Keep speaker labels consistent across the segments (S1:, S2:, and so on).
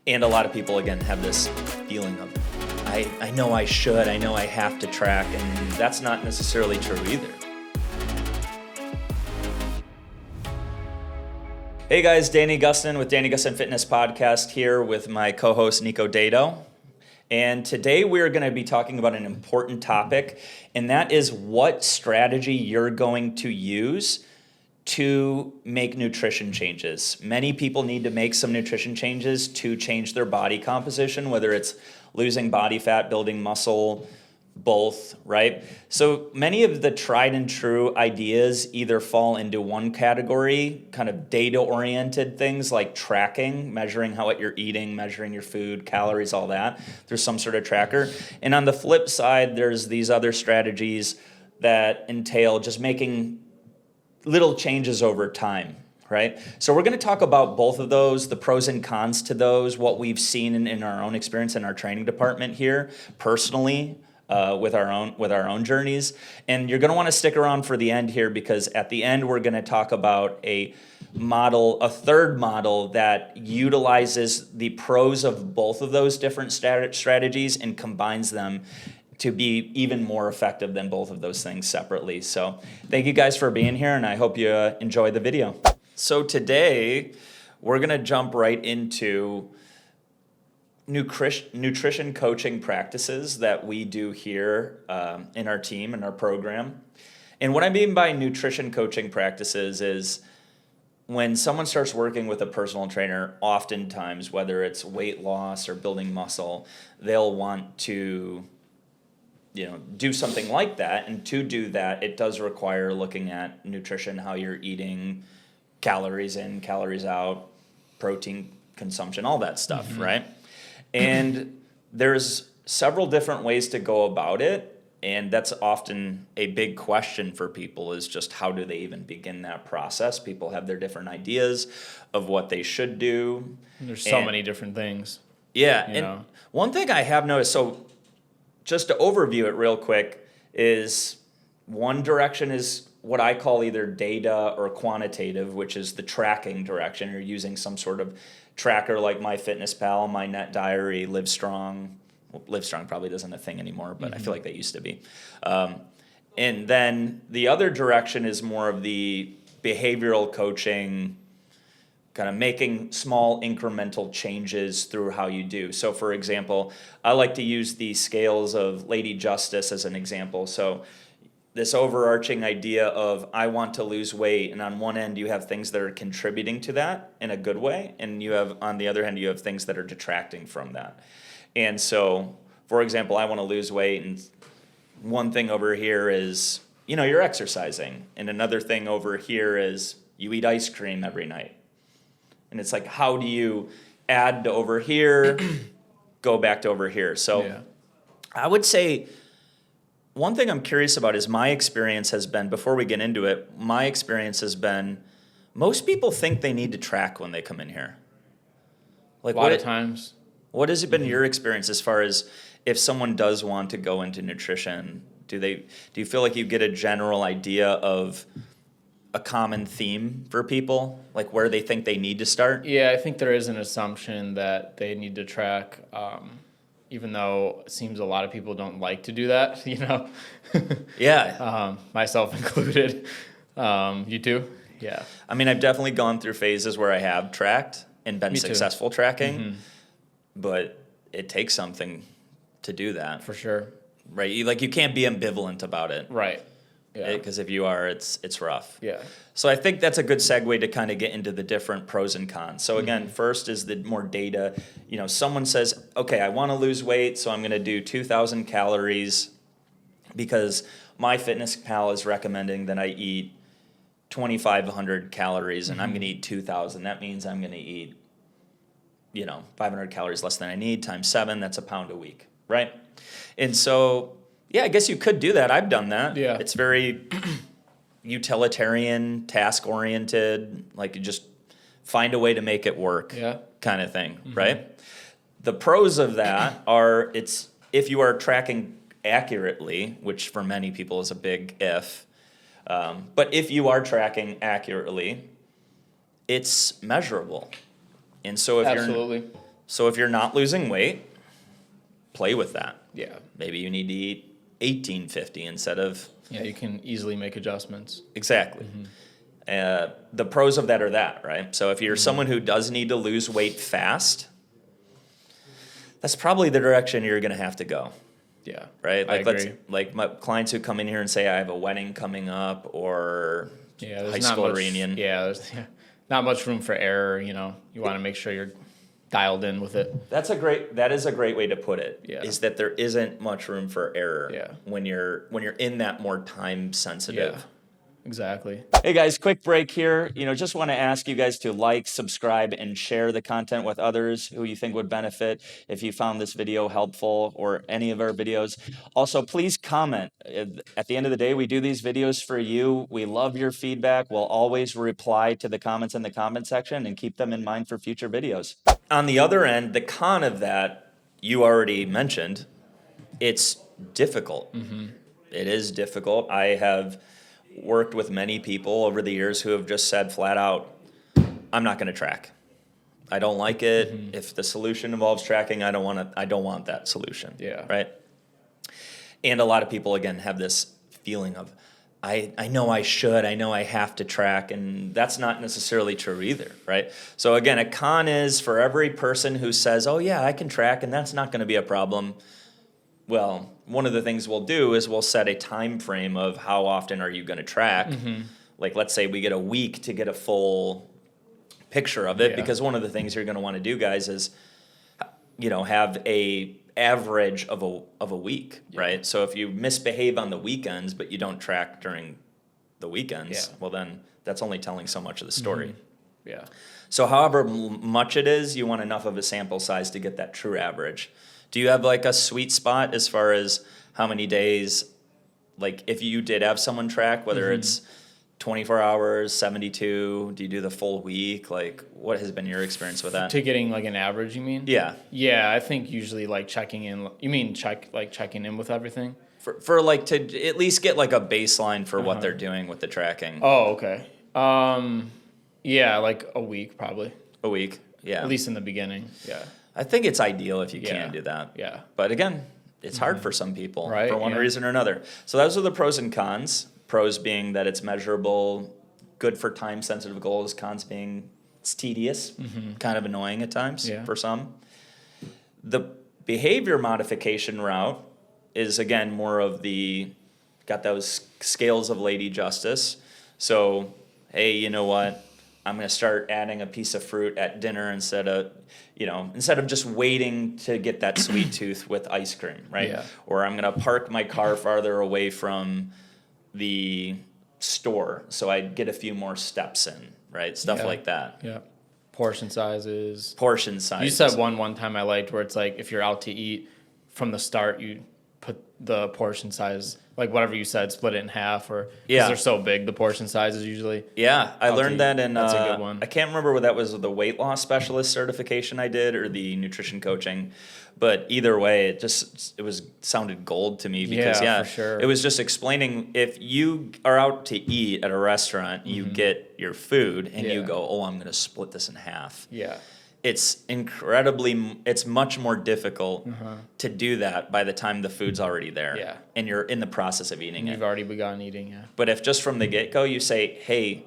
S1: And a lot of people, again, have this feeling of, I know I should, I know I have to track, and that's not necessarily true either. Hey guys, Danny Gustin with Danny Gustin Fitness Podcast here with my co-host Nico Dado. And today we're going to be talking about an important topic, and that is what strategy you're going to use to make nutrition changes. Many people need to make some nutrition changes to change their body composition, whether it's losing body fat, building muscle, both, right? So many of the tried and true ideas either fall into one category, kind of data-oriented things like tracking, measuring what you're eating, measuring your food, calories, all that. There's some sort of tracker. And on the flip side, there's these other strategies that entail just making little changes over time, right? So we're going to talk about both of those, the pros and cons to those, what we've seen in our own experience in our training department here, personally, with our own journeys. And you're going to want to stick around for the end here, because at the end we're going to talk about a third model that utilizes the pros of both of those different strategies and combines them to be even more effective than both of those things separately. So thank you guys for being here, and I hope you enjoy the video. So today we're going to jump right into nutrition coaching practices that we do here in our team, in our program. And what I mean by nutrition coaching practices is when someone starts working with a personal trainer, oftentimes, whether it's weight loss or building muscle, they'll want to do something like that. And to do that, it does require looking at nutrition, how you're eating, calories in, calories out, protein consumption, all that stuff, right? And there's several different ways to go about it. And that's often a big question for people, is just how do they even begin that process? People have their different ideas of what they should do.
S2: There's so many different things.
S1: Yeah. And one thing I have noticed, so just to overview it real quick, is one direction is what I call either data or quantitative, which is the tracking direction. You're using some sort of tracker like MyFitnessPal, My Net Diary, Livestrong. Well, Livestrong probably isn't a thing anymore, but I feel like they used to be. And then the other direction is more of the behavioral coaching, kind of making small incremental changes through how you do. So for example, I like to use the scales of Lady Justice as an example. So this overarching idea of I want to lose weight, and on one end you have things that are contributing to that in a good way, and you have, on the other hand, you have things that are detracting from that. And so, for example, I want to lose weight, and one thing over here is, you're exercising, and another thing over here is you eat ice cream every night. And it's like, how do you add to over here, go back to over here? So I would say one thing I'm curious about is my experience has been, before we get into it, my experience has been most people think they need to track when they come in here.
S2: Like a lot of times.
S1: What has it been your experience as far as if someone does want to go into nutrition? Do you feel like you get a general idea of a common theme for people, like where they think they need to start?
S2: Yeah, I think there is an assumption that they need to track, even though it seems a lot of people don't like to do that,
S1: Yeah.
S2: Myself included. You too? Yeah.
S1: I mean, I've definitely gone through phases where I have tracked and been
S2: Me too.
S1: successful tracking, but it takes something to do that.
S2: For sure.
S1: Right? You can't be ambivalent about it.
S2: Right. Yeah.
S1: Because if you are, it's rough.
S2: Yeah.
S1: So I think that's a good segue to kind of get into the different pros and cons. So again, first is the more data. Someone says, okay, I want to lose weight, so I'm going to do 2,000 calories because MyFitnessPal is recommending that I eat 2,500 calories, and I'm going to eat 2,000. That means I'm going to eat, 500 calories less than I need times 7. That's a pound a week, right? And so, yeah, I guess you could do that. I've done that.
S2: Yeah.
S1: It's very utilitarian, task-oriented, like you just find a way to make it work kind of thing, right? The pros of that are if you are tracking accurately, which for many people is a big if, but if you are tracking accurately, it's measurable. And so if
S2: Absolutely.
S1: So if you're not losing weight, play with that.
S2: Yeah.
S1: Maybe you need to eat 1850 instead of.
S2: Yeah, you can easily make adjustments.
S1: Exactly. The pros of that are that, right? So if you're someone who does need to lose weight fast, that's probably the direction you're going to have to go.
S2: Yeah.
S1: Right?
S2: I
S1: Like
S2: agree.
S1: like my clients who come in here and say I have a wedding coming up or
S2: There's
S1: high
S2: not
S1: school
S2: much,
S1: reunion.
S2: Yeah, there's not much room for error. You want to make sure you're dialed in with it.
S1: That is a great way to put it.
S2: Yeah.
S1: Is that there isn't much room for error.
S2: Yeah.
S1: When you're in that more time sensitive.
S2: Yeah. Exactly.
S1: Hey guys, quick break here. Just want to ask you guys to like, subscribe, and share the content with others who you think would benefit if you found this video helpful or any of our videos. Also, please comment. At the end of the day, we do these videos for you. We love your feedback. We'll always reply to the comments in the comment section and keep them in mind for future videos. On the other end, the con of that, you already mentioned, it's difficult. It is difficult. I have worked with many people over the years who have just said flat out, I'm not going to track. I don't like it. If the solution involves tracking, I don't want that solution.
S2: Yeah.
S1: Right. And a lot of people again have this feeling of, I know I should, I know I have to track, and that's not necessarily true either, right? So again, a con is for every person who says, oh yeah, I can track and that's not going to be a problem. Well, one of the things we'll do is we'll set a time frame of how often are you going to track. Like let's say we get a week to get a full picture of it, because one of the things you're going to want to do, guys, is have a average of a week, right? So if you misbehave on the weekends but you don't track during the weekends, well then that's only telling so much of the story.
S2: Yeah.
S1: So however much it is, you want enough of a sample size to get that true average. Do you have like a sweet spot as far as how many days, like if you did have someone track, whether it's 24 hours, 72, do you do the full week? Like what has been your experience with that?
S2: To getting like an average, you mean?
S1: Yeah.
S2: Yeah, I think usually like checking in. You mean checking in with everything?
S1: For like to at least get like a baseline for what they're doing with the tracking.
S2: Oh, okay. Yeah, like a week probably.
S1: A week, yeah.
S2: At least in the beginning, yeah.
S1: I think it's ideal if you can do that.
S2: Yeah.
S1: But again, it's hard for some people,
S2: Right,
S1: for one reason or another. So those are the pros and cons. Pros being that it's measurable, good for time-sensitive goals. Cons being it's tedious, kind of annoying at times for some. The behavior modification route is, again, more of got those scales of Lady Justice. So, hey, you know what? I'm going to start adding a piece of fruit at dinner instead of just waiting to get that sweet tooth with ice cream, right?
S2: Yeah.
S1: Or I'm going to park my car farther away from the store so I get a few more steps in, right? Stuff like that.
S2: Yeah. Portion sizes.
S1: Portion size.
S2: You said one time I liked where it's like if you're out to eat from the start, you put the portion size, like whatever you said, split it in half, or because they're so big, the portion sizes usually.
S1: Yeah, I learned that in.
S2: That's a good one.
S1: I can't remember whether that was the weight loss specialist certification I did or the nutrition coaching, but either way, it sounded gold to me because
S2: for sure.
S1: it was just explaining if you are out to eat at a restaurant, you get your food and you go, oh, I'm going to split this in half.
S2: Yeah.
S1: It's much more difficult to do that by the time the food's already there.
S2: Yeah.
S1: And you're in the process of eating it.
S2: You've already begun eating, yeah.
S1: But if just from the get-go you say, hey,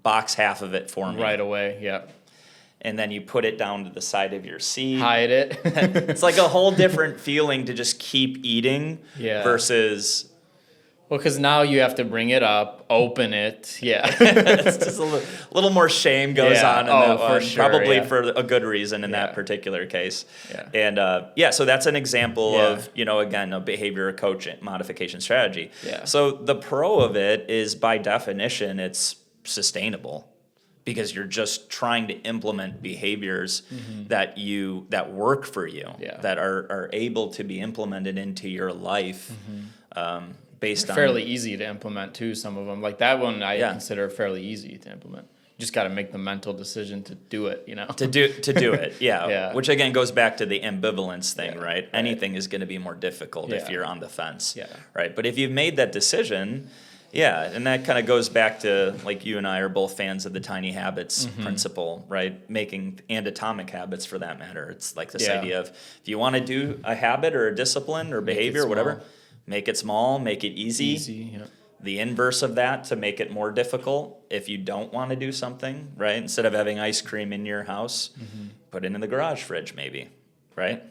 S1: box half of it for me.
S2: Right away, yeah.
S1: And then you put it down to the side of your seat.
S2: Hide it.
S1: It's like a whole different feeling to just keep eating versus...
S2: Well, because now you have to bring it up, open it,
S1: It's just a little more shame goes on in that one.
S2: For sure,
S1: Probably for a good reason in that particular case. And so that's an example of, again, a behavior coach modification strategy.
S2: Yeah.
S1: So the pro of it is by definition, it's sustainable because you're just trying to implement behaviors that work for you, that are able to be implemented into your life. Based on
S2: fairly easy to implement too. Some of them, like that one, I consider fairly easy to implement. You just got to make the mental decision to do it. To
S1: do it, Which again goes back to the ambivalence thing, right? Anything is going to be more difficult if you're on the fence, right? But if you've made that decision, Yeah, and that kind of goes back to, like, you and I are both fans of the tiny habits principle, right? And atomic habits for that matter. It's like this idea of, if you want to do a habit or a discipline or behavior or whatever, make it small, make it easy.
S2: Yeah.
S1: The inverse of that, to make it more difficult, if you don't want to do something, right? Instead of having ice cream in your house, put it in the garage fridge maybe, right?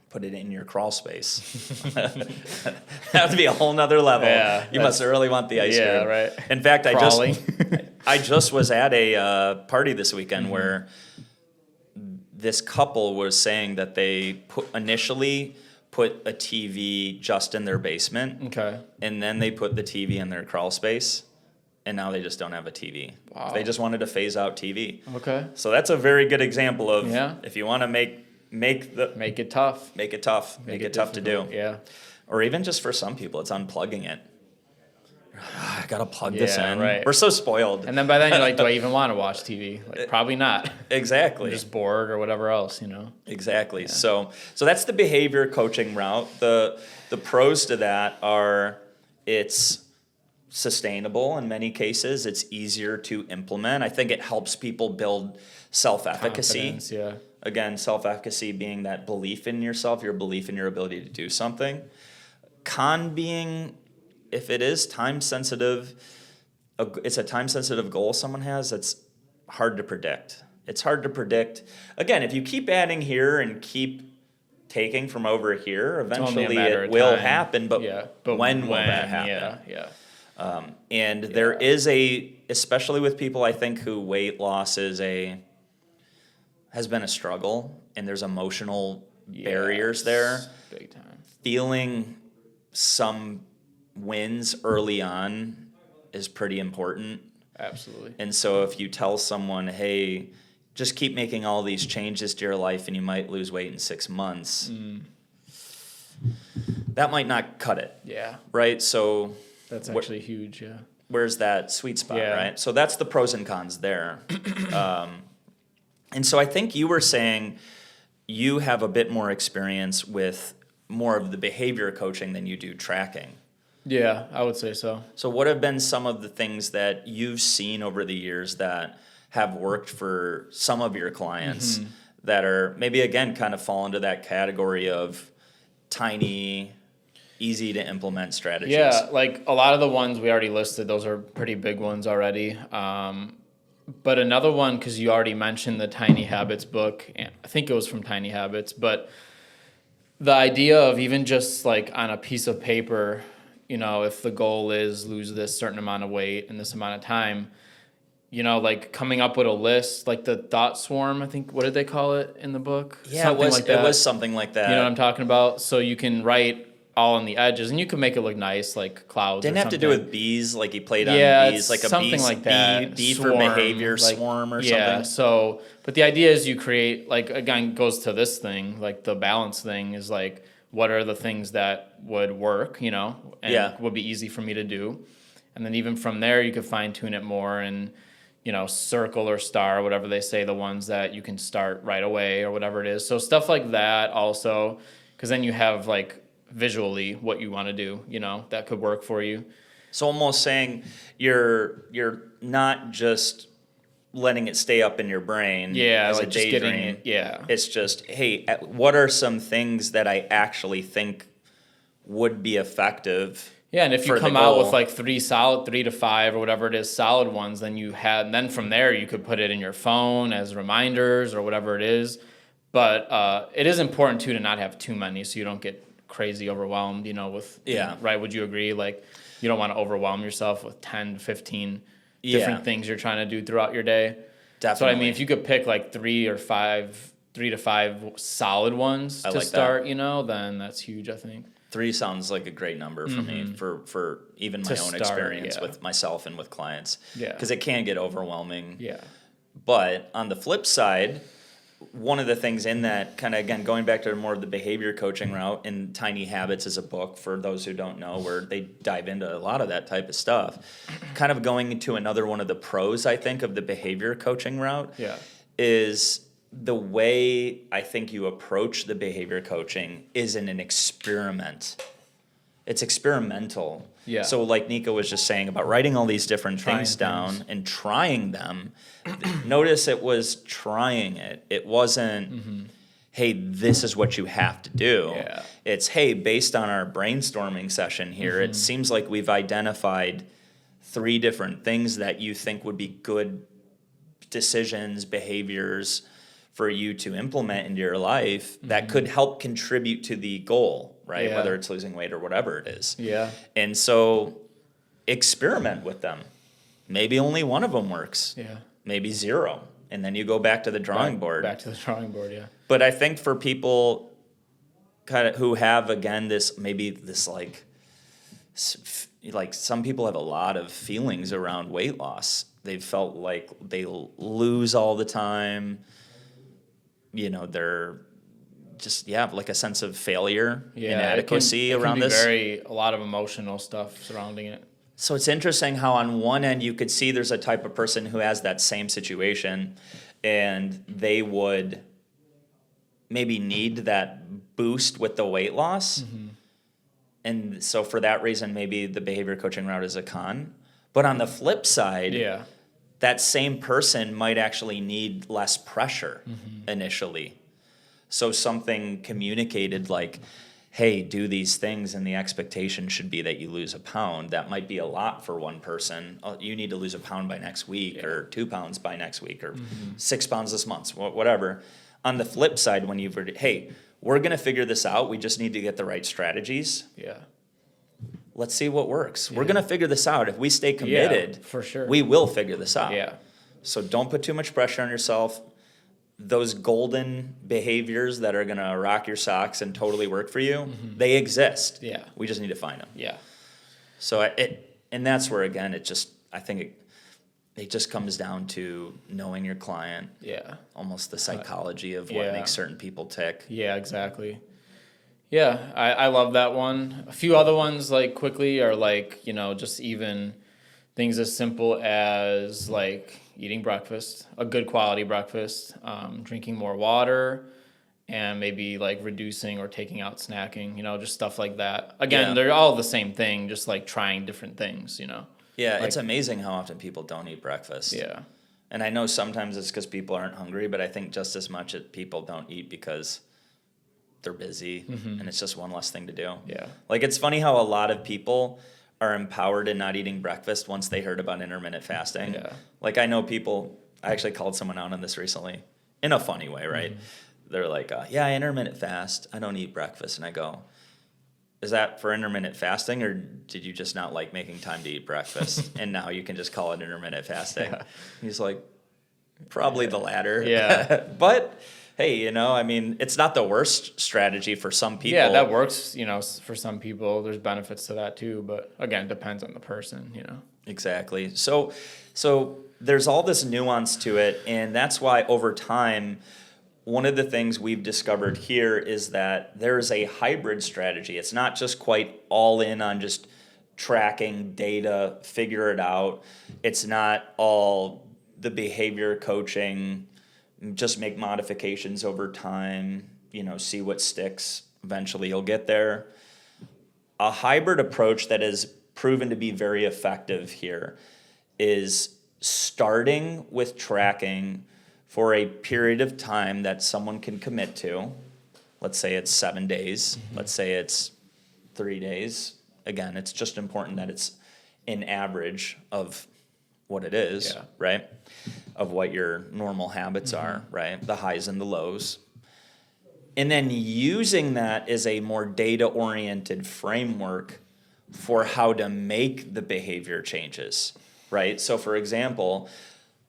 S1: Put it in your crawl space. That would be a whole nother level.
S2: Yeah,
S1: you must really want the ice cream.
S2: Yeah, right.
S1: In fact,
S2: Crawling.
S1: I just was at a party this weekend where this couple was saying that they initially put a TV just in their basement.
S2: Okay.
S1: And then they put the TV in their crawl space. And now they just don't have a TV.
S2: Wow.
S1: They just wanted to phase out TV.
S2: Okay.
S1: So that's a very good example of,
S2: Yeah.
S1: if you want to make
S2: it tough.
S1: Make it tough. Make it tough to do.
S2: Yeah.
S1: Or even just for some people, it's unplugging it. I gotta plug this in.
S2: Right.
S1: We're so spoiled.
S2: And then by then you're like, do I even want to watch TV? Like, probably not.
S1: Exactly.
S2: I'm just bored or whatever else,
S1: Exactly. Yeah. So that's the behavior coaching route. The pros to that are, it's sustainable in many cases. It's easier to implement. I think it helps people build self-efficacy.
S2: Confidence, yeah.
S1: Again, self-efficacy being that belief in yourself, your belief in your ability to do something. Con being, if it is time-sensitive, it's a time-sensitive goal someone has, that's hard to predict. It's hard to predict. Again, if you keep adding here and keep taking from over here, eventually it will happen, but when will that happen?
S2: Yeah.
S1: And there is especially with people, I think, who weight loss has been a struggle, and there's emotional barriers there.
S2: Big time.
S1: Feeling some wins early on is pretty important.
S2: Absolutely.
S1: And so if you tell someone, hey, just keep making all these changes to your life and you might lose weight in 6 months, that might not cut it.
S2: Yeah.
S1: Right? So
S2: that's actually huge, yeah.
S1: Where's that sweet spot, right? So that's the pros and cons there. And so I think you were saying you have a bit more experience with more of the behavior coaching than you do tracking.
S2: Yeah, I would say so.
S1: So what have been some of the things that you've seen over the years that have worked for some of your clients that are maybe, again, kind of fall into that category of tiny, easy to implement strategies?
S2: Yeah, like a lot of the ones we already listed, those are pretty big ones already. But another one, because you already mentioned the Tiny Habits book, I think it was from Tiny Habits, but the idea of even just like on a piece of paper, if the goal is lose this certain amount of weight in this amount of time, like coming up with a list, like the thought swarm, I think, what did they call it in the book?
S1: Yeah, it was something like that.
S2: You know what I'm talking about? So you can write all on the edges, and you can make it look nice, like clouds.
S1: Didn't have to do with bees, like he played on bees, like a
S2: something like that.
S1: Bee for behavior, like, swarm or something.
S2: Yeah, so, but the idea is you create, like, again, goes to this thing, like the balance thing is like, what are the things that would work, and would be easy for me to do. And then even from there, you could fine tune it more and, circle or star, whatever they say, the ones that you can start right away or whatever it is. So stuff like that also, because then you have like visually what you want to do, that could work for you.
S1: So almost saying you're not just letting it stay up in your brain as
S2: like
S1: a
S2: just
S1: daydream.
S2: Getting it,
S1: It's just, hey, what are some things that I actually think would be effective?
S2: Yeah, and if you come out with like 3 to 5 or whatever it is, solid ones, then from there you could put it in your phone as reminders or whatever it is. But it is important too to not have too many so you don't get crazy overwhelmed, with right? Would you agree? Like you don't want to overwhelm yourself with 10 to 15 different things you're trying to do throughout your day.
S1: Definitely.
S2: So I mean, if you could pick like 3 to 5 solid ones to start, then that's huge, I think.
S1: 3 sounds like a great number for me, for even my own experience with myself and with clients.
S2: Yeah.
S1: Because it can get overwhelming.
S2: Yeah.
S1: But on the flip side, one of the things in that, kind of, again, going back to more of the behavior coaching route, and Tiny Habits is a book, for those who don't know, where they dive into a lot of that type of stuff. Kind of going into another one of the pros, I think, of the behavior coaching route is the way I think you approach the behavior coaching is in an experiment. It's experimental.
S2: Yeah.
S1: So like Nico was just saying about writing all these different things down
S2: things.
S1: and trying them. Notice it was trying it. It wasn't, hey, this is what you have to do.
S2: Yeah.
S1: It's, hey, based on our brainstorming session here, it seems like we've identified 3 different things that you think would be good decisions, behaviors for you to implement into your life that could help contribute to the goal, right?
S2: Yeah.
S1: Whether it's losing weight or whatever it is.
S2: Yeah.
S1: And so experiment with them. Maybe only one of them works.
S2: Yeah.
S1: Maybe 0. And then you go back to the drawing board.
S2: Back to the drawing board, yeah.
S1: But I think for people kind of who have, again, this like some people have a lot of feelings around weight loss. They've felt like they lose all the time. You know, they're just, like a sense of failure, inadequacy around
S2: it
S1: this.
S2: can be a lot of emotional stuff surrounding it.
S1: So it's interesting how on one end you could see there's a type of person who has that same situation and they would maybe need that boost with the weight loss. And so for that reason, maybe the behavior coaching route is a con. But on the flip side, that same person might actually need less pressure initially. So something communicated like, hey, do these things and the expectation should be that you lose a pound. That might be a lot for one person. Oh, you need to lose a pound by next week or 2 pounds by next week or 6 pounds this month, whatever. On the flip side, when you've heard, hey, we're going to figure this out. We just need to get the right strategies.
S2: Yeah.
S1: Let's see what works. We're going to figure this out. If we stay committed,
S2: for sure,
S1: we will figure this out.
S2: Yeah.
S1: So don't put too much pressure on yourself. Those golden behaviors that are going to rock your socks and totally work for you, they exist.
S2: Yeah.
S1: We just need to find them.
S2: Yeah.
S1: So and that's where, again, I think it just comes down to knowing your client.
S2: Yeah.
S1: Almost the psychology of what makes certain people tick.
S2: Yeah, exactly. Yeah, I love that one. A few other ones, like, quickly are like, just even things as simple as like eating breakfast, a good quality breakfast, drinking more water, and maybe like reducing or taking out snacking, just stuff like that. Again, they're all the same thing, just like trying different things,
S1: Yeah,
S2: like,
S1: it's amazing how often people don't eat breakfast.
S2: Yeah.
S1: And I know sometimes it's because people aren't hungry, but I think just as much people don't eat because they're busy and it's just one less thing to do.
S2: Yeah.
S1: Like, it's funny how a lot of people are empowered in not eating breakfast once they heard about intermittent fasting.
S2: Yeah.
S1: Like, I know people, I actually called someone out on this recently in a funny way, right? They're like, I intermittent fast. I don't eat breakfast. And I go, is that for intermittent fasting, or did you just not like making time to eat breakfast and now you can just call it intermittent fasting? Yeah. He's like, probably the latter.
S2: Yeah.
S1: But hey, it's not the worst strategy for some people.
S2: Yeah, that works, for some people. There's benefits to that too, but again, it depends on the person,
S1: Exactly. So there's all this nuance to it, and that's why over time, one of the things we've discovered here is that there's a hybrid strategy. It's not just quite all in on just tracking data, figure it out. It's not all the behavior coaching, just make modifications over time, see what sticks. Eventually you'll get there. A hybrid approach that has proven to be very effective here is starting with tracking for a period of time that someone can commit to. Let's say it's 7 days. Let's say it's 3 days. Again, it's just important that it's an average of what it is, right? Of what your normal habits are, right? The highs and the lows. And then using that as a more data-oriented framework for how to make the behavior changes, right? So for example,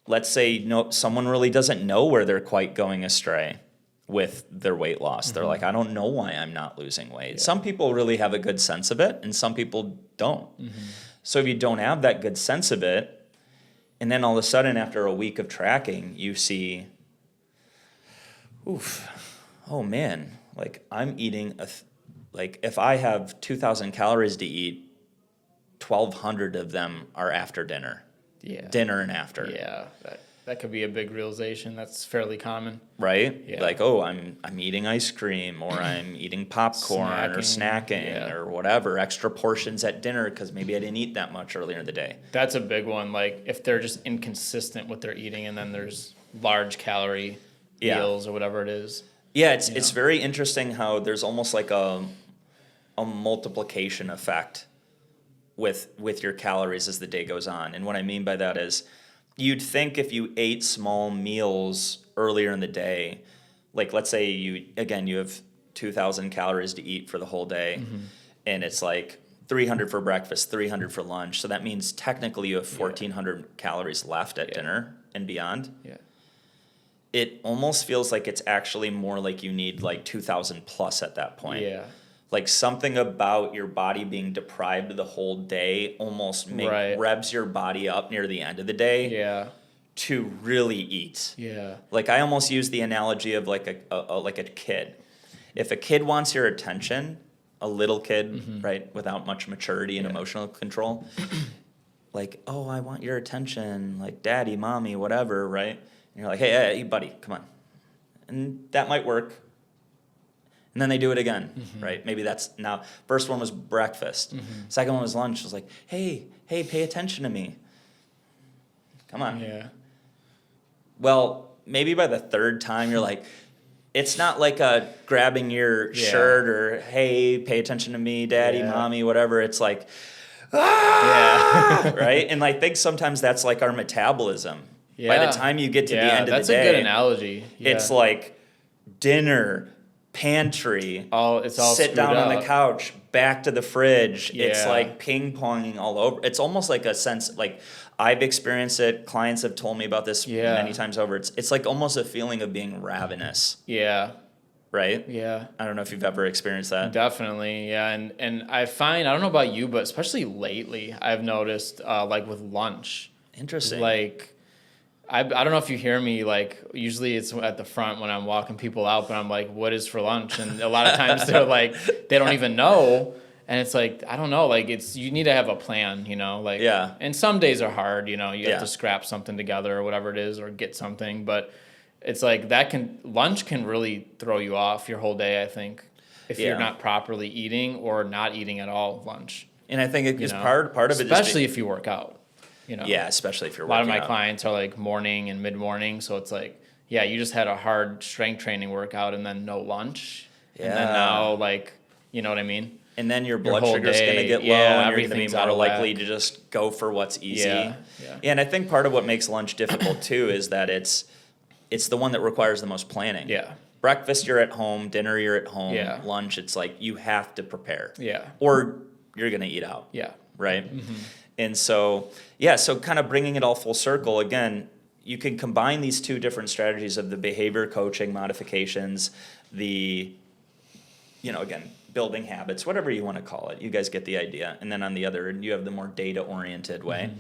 S1: let's say someone really doesn't know where they're quite going astray with their weight loss. They're like, I don't know why I'm not losing weight. Yeah. Some people really have a good sense of it, and some people don't. So if you don't have that good sense of it, and then all of a sudden after a week of tracking, you see, oh man, like I'm eating, if I have 2,000 calories to eat, 1,200 of them are after dinner.
S2: Yeah.
S1: Dinner and after.
S2: Yeah, That could be a big realization. That's fairly common.
S1: Right?
S2: Yeah.
S1: Like, oh, I'm eating ice cream, or I'm eating popcorn or snacking or whatever, extra portions at dinner because maybe I didn't eat that much earlier in the day.
S2: That's a big one. Like if they're just inconsistent with their eating, and then there's large calorie meals or whatever it is.
S1: Yeah, it's very interesting how there's almost like a multiplication effect with your calories as the day goes on. And what I mean by that is, you'd think if you ate small meals earlier in the day, like let's say you have 2,000 calories to eat for the whole day, and it's like 300 for breakfast, 300 for lunch. So that means technically you have 1,400 calories left at dinner and beyond.
S2: Yeah.
S1: It almost feels like it's actually more like you need like 2,000 plus at that point.
S2: Yeah.
S1: Like something about your body being deprived the whole day almost revs your body up near the end of the day to really eat.
S2: Yeah.
S1: Like I almost use the analogy of like a kid. If a kid wants your attention, a little kid, right, without much maturity and emotional control, like, oh, I want your attention, like daddy, mommy, whatever, right? And you're like, hey, buddy, come on. And that might work. And then they do it again, right? Maybe that's now, first one was breakfast. Second one was lunch. It was like, hey, pay attention to me. Come on.
S2: Yeah.
S1: Well, maybe by the third time you're like, it's not like a grabbing your shirt or, hey, pay attention to me, daddy, mommy, whatever. It's like, right? And I think sometimes that's like our metabolism. Yeah. By the time you get to the end of the day.
S2: That's a good analogy. Yeah.
S1: It's like dinner, pantry,
S2: it's all
S1: sit down
S2: up
S1: on the couch, back to the fridge.
S2: Yeah.
S1: It's like ping-ponging all over. It's almost like a sense, like I've experienced it. Clients have told me about this many times over. It's like almost a feeling of being ravenous.
S2: Yeah.
S1: Right?
S2: Yeah.
S1: I don't know if you've ever experienced that.
S2: Definitely, yeah. And I find, I don't know about you, but especially lately, I've noticed, like with lunch.
S1: Interesting.
S2: Like, I don't know if you hear me, like, usually it's at the front when I'm walking people out, but I'm like, what is for lunch? And a lot of times they're like, they don't even know. And it's like, I don't know, like, you need to have a plan, you know? Like, and some days are hard, you know? You have to scrap something together or whatever it is, or get something. But it's like lunch can really throw you off your whole day, I think, if you're not properly eating or not eating at all lunch.
S1: And I think it is part of it,
S2: especially if you work out. You know,
S1: especially if you're working out.
S2: A lot of my clients are like morning and mid-morning, so it's like, you just had a hard strength training workout and then no lunch. Yeah. And then now, like, you know what I mean?
S1: And then your blood sugar's going to get low, and you're going to be more likely to just go for what's easy.
S2: Yeah.
S1: And I think part of what makes lunch difficult too is that it's the one that requires the most planning.
S2: Yeah.
S1: Breakfast, you're at home. Dinner, you're at home. Yeah. Lunch, it's like you have to prepare.
S2: Yeah.
S1: Or you're going to eat out.
S2: Yeah.
S1: Right? Mm-hmm. And so, so kind of bringing it all full circle, again, you can combine these two different strategies of the behavior coaching modifications, again, building habits, whatever you want to call it. You guys get the idea. And then on the other end, you have the more data-oriented way.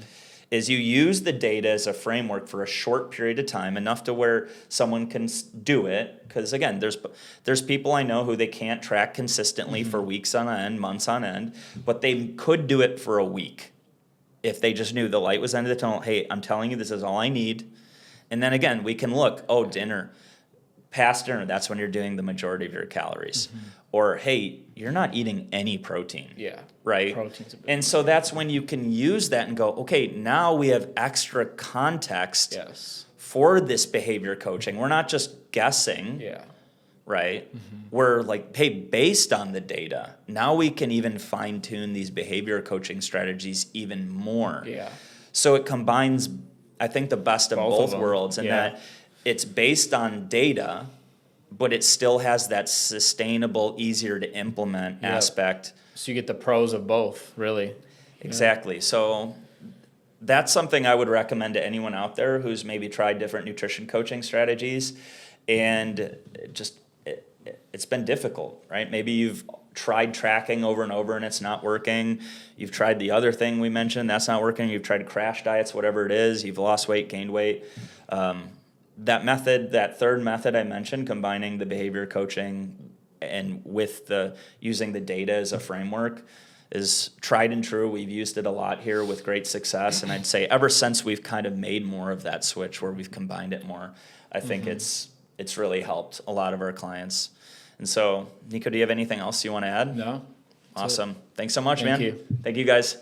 S1: Is you use the data as a framework for a short period of time, enough to where someone can do it. Because again, there's people I know who they can't track consistently for weeks on end, months on end, but they could do it for a week if they just knew the light was end of the tunnel. Hey, I'm telling you, this is all I need. And then again, we can look, dinner, past dinner, that's when you're doing the majority of your calories. Or, hey, you're not eating any protein.
S2: Yeah.
S1: Right?
S2: Protein's a big
S1: and so that's when you can use that and go, okay, now we have extra context for this behavior coaching. We're not just guessing.
S2: Yeah.
S1: Right? We're like, hey, based on the data, now we can even fine tune these behavior coaching strategies even more.
S2: Yeah.
S1: So it combines, I think, the best of both worlds, in that it's based on data, but it still has that sustainable, easier to implement aspect.
S2: So you get the pros of both, really.
S1: Exactly. So that's something I would recommend to anyone out there who's maybe tried different nutrition coaching strategies, and it's been difficult, right? Maybe you've tried tracking over and over and it's not working. You've tried the other thing we mentioned, that's not working. You've tried crash diets, whatever it is. You've lost weight, gained weight. That third method I mentioned, combining the behavior coaching and with using the data as a framework, is tried and true. We've used it a lot here with great success, and I'd say ever since we've kind of made more of that switch where we've combined it more, I think it's really helped a lot of our clients. And so, Nico, do you have anything else you want to add?
S2: No.
S1: Awesome. Thanks so much,
S2: Thank
S1: man.
S2: you.
S1: Thank you, guys.